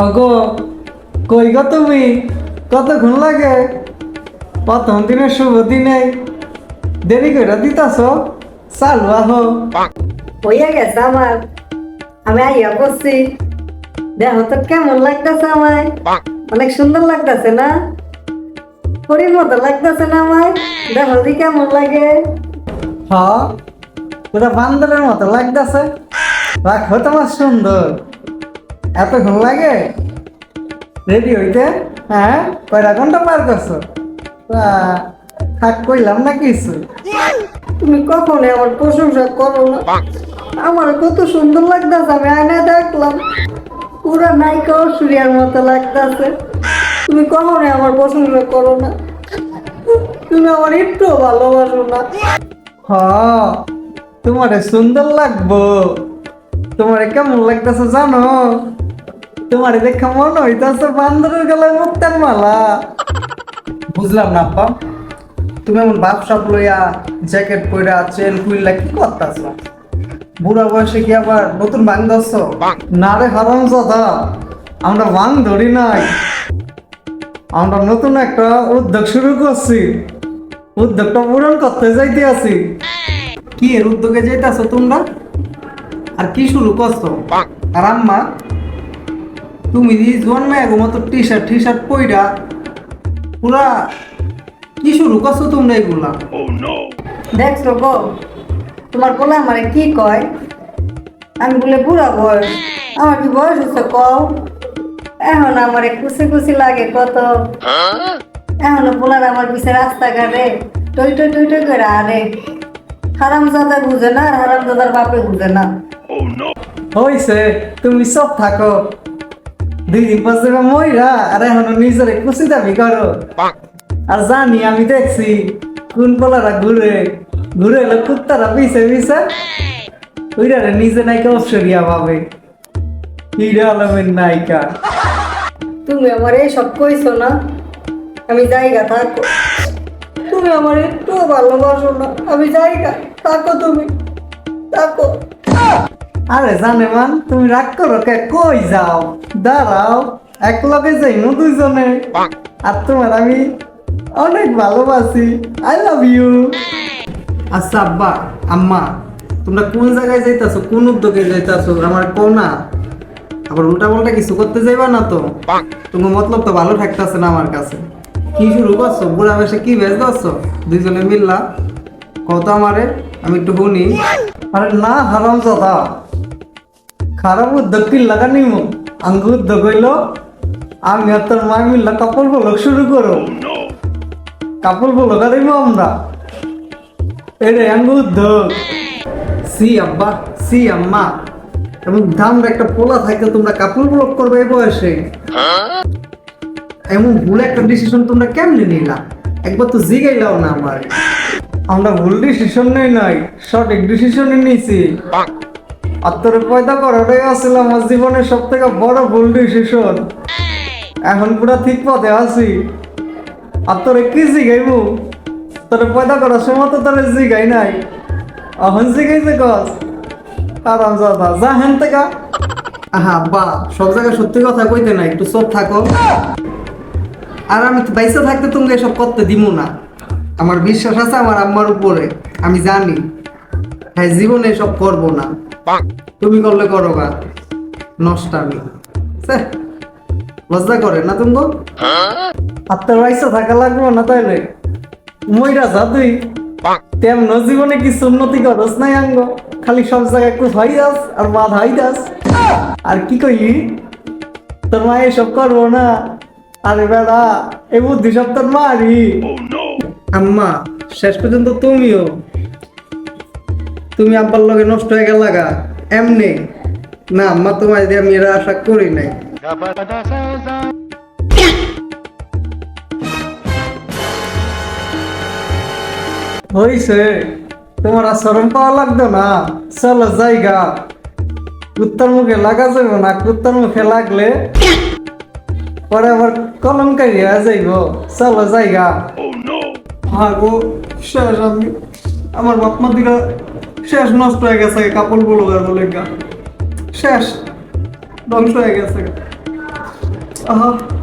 অগো, কই গো তুমি? কতক্ষণ লাগে? প্রথম দিনের শুভ দিনে দেরি করে দিতাছ। চালু আহো। হইয়া গেছে আমার। আমি আইয়া বসছি। দেখো তো কেমন লাগতেছে আমায়। অনেক সুন্দর লাগতেছে না? পরীর মতো লাগতেছে না আমায়? দেখো দি কেমন লাগে। হ, পুরা বান্দরের মতো লাগতেছে। রাখো তোমার সুন্দর। এতক্ষণ লাগে রেডি হইতে? হ্যাঁ, কয়টা ঘন্টা পার করছো? থাক কইলাম না কিছু। তুমি কখনো আমার প্রশংসা করো না। আমার কত সুন্দর লাগতেছে, আমি আয়নায় দেখলাম। পুরা নায়িকা ঐশ্বরিয়ার মতো লাগতেছে। তুমি কখনো আমার প্রশংসা করো না। তুমি আমার একটু ভালোবাসো না। হ, তোমারে সুন্দর লাগবো। তোমারে কেমন লাগতেছে জানো? তোমারে দেখা মনে হইতাছে বান্দরের গলায় মুক্তার মালা। বুঝলাম না আব্বা, তুমি এমন বাপ সাপ লইয়া জ্যাকেট পইরা চেন খুইলা কি করতাছ? বুড়া বয়সে কি আবার নতুন ভাঙ ধরছ? না রে হারাম দাদা, আমরা ভাঙ ধরি নাই। আমরা নতুন একটা উদ্যোগ শুরু করছি। উদ্যোগটা পূরণ করতে যাইতে আছি। কি এর উদ্যোগে যাইতাছো তোমরা? আর কি শুরু করছো? আর আম্মা, তুমি জন্মে মতো টি শার্ট পইরা পুরা কি শুরু করছো তোমরা এগুলা? দেখছো গো, তোমার বলে আমারে কি কয়? আমি বলে বুড়া বয়স। আমার কি বয়স হচ্ছে কও? এখন আমারে খুশি খুশি লাগে কত। এখনো বলার আমার পিছে রাস্তাঘাটে টই টই টই টই করে আরে। হারামজাদা বুঝে না, আর হারামজাদার বাপে বুঝে না। হইছে, তুমি সব থাকো। 2 দিন পর যাবে মইরা, আর এখনো নিজের খুশি দাবি করো। আর জানি, আমি দেখছি কোন পোলারা ঘুরে ঘুরে এলো কুত্তারা পিছে পিছে ওইরা নিজে নায়িকা ঐশ্বরিয়া ভাবে। হিরো আলমের নায়িকা। তুমি আমার এইসব কইছো না, আমি জায়গা থাকো। তুমি আমার একটু ভালোবাসো না, আমি জায়গা থাকো, তুমি থাকো। আরে জানে মান, তুমি রাগ করো কে? কই যাও? দাঁড়াও, এক লগে যাইনো দুইজনে। আর তোমার আমি অনেক ভালোবাসি। I love you. আচ্ছা আব্বা, আম্মা, তোমরা কোন জায়গায় যাইতাছো? কোন উদ্যোগে যাইতাছো? আমার কও না। আবার উল্টা পাল্টা কিছু করতে যাইবা না তো? তোমার মতলব তো ভালো থাকতেছে না আমার কাছে। কি শুরু করছো? বুড়া বেশে কি বেশ করছো দুইজনে মিললা? কত আমারে, আমি একটু শুনি। আরে না হারাম দাদা, খারাপ উদ্যোগ কি লাগা নিম। আঙ্গ উদ্যোগ হইল আমি আর তোর মা মিল্লা কাপড় বলক শুরু করো। কাপড় বলক আরিব আমরা। এরে আঙ্গ উদ্যোগ। সি আব্বা, সি আম্মা, এবং দামরা একটা পোলা থাকতে তোমরা কাপড় ব্লক করবে এই বয়সে? এমন ভুল একটা ডিসিশন তোমরা কেমনে নিলা? একবার তো জিগাইলাও না আমার। আমরা ভুল ডিসিশন নেই নাই, সঠিক ডিসিশনই নিয়েছি। আর তোর পয়দা করাটাই আসছিল আমার জীবনের সব থেকে বড় ভুল ডিসিশন। এখন পুরা ঠিক পথে আছি। আর তোরে কি জিগাইব? তোর পয়দা করার সময় তো তোরে জিগাই নাই, এখন জিগাইছে কস। আরাম যাতা যা হেন থেকে। আহা বা, সব জায়গায় সত্যি কথা কইতে নাই, একটু চোখ থাকো। আর আমি বাইসা থাকতে তুমি এসব করতে দিব না। আমার বিশ্বাস আছে আমার আম্মার উপরে, আমি জানি হ্যাঁ জীবনে এসব করবো না। তুমি করলে করো গা, নষ্টামি। লজ্জা করে না তুমি? আপনার বাইসা থাকা লাগবো না তাইলে মইরা যা তুই। তেমন জীবনে কিছু উন্নতি করস নাই আঙ্গ, খালি সব জায়গায় কোথায় যাস আর বাধাই দাস। আর কি কইলি? তোর মা এসব করবো না? আরে বেড়া, এই বুদ্ধি সব তোর মারি। আম্মা, শেষ পর্যন্ত তুমিও, তুমি আব্বার লগে নষ্ট হয়ে গেল লাগা এমনি না। আম্মা তোমার দিয়ে আমি এরা আশা করি নাই। হইছে, তোমার আর শরম পাওয়া লাগতো না। চলো জায়গা, কুত্তার মুখে লাগা যাবে না। কুত্তার মুখে লাগলে পরে আবার কলঙ্কারি হয়ে যাইব। চলো জায়গা। গো শেষ, আমি আমার বাপ মা দিরা শেষ, নষ্ট হয়ে গেছে কাপড় গুলো বলে শেষ, ধ্বংস হয়ে গেছে। আহ